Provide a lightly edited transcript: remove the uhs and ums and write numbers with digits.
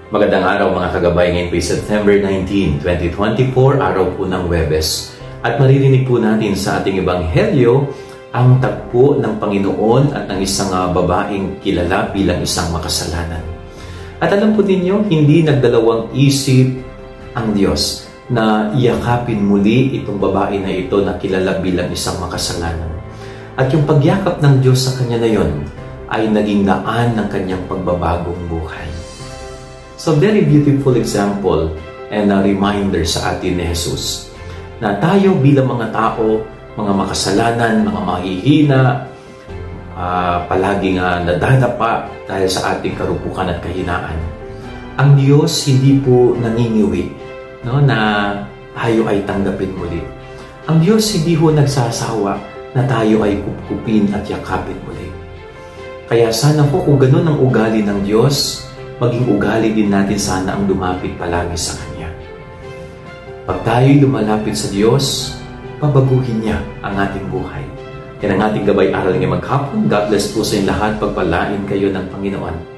Magandang araw mga kagabay, ngayon po September 19, 2024, araw po ng Huwebes. At maririnig po natin sa ating ebanghelyo ang tagpo ng Panginoon at ng isang babaeng kilala bilang isang makasalanan. At alam po ninyo, hindi nagdalawang isip ang Diyos na iyakapin muli itong babae na ito na kilala bilang isang makasalanan. At yung pagyakap ng Diyos sa kanya na yon ay naging daan ng kanyang pagbabagong buhay. So very beautiful example and a reminder sa atin ni Jesus na tayo bilang mga tao, mga makasalanan, mga mahihina, palaging nadadapa dahil sa ating karupukan at kahinaan. Ang Diyos hindi po nangingiwi na tayo ay tanggapin muli. Ang Diyos hindi po nagsasawa na tayo ay kupkupin at yakapin muli. Kaya sana po kung ganun ang ugali ng Diyos, maging ugali din natin sana ang lumapit palagi sa Kanya. Pag tayo'y lumalapit sa Diyos, pabaguhin niya ang ating buhay. Yan ang ating gabay aral ngayong maghapon. God bless po sa inyo lahat. Pagpalain kayo ng Panginoon.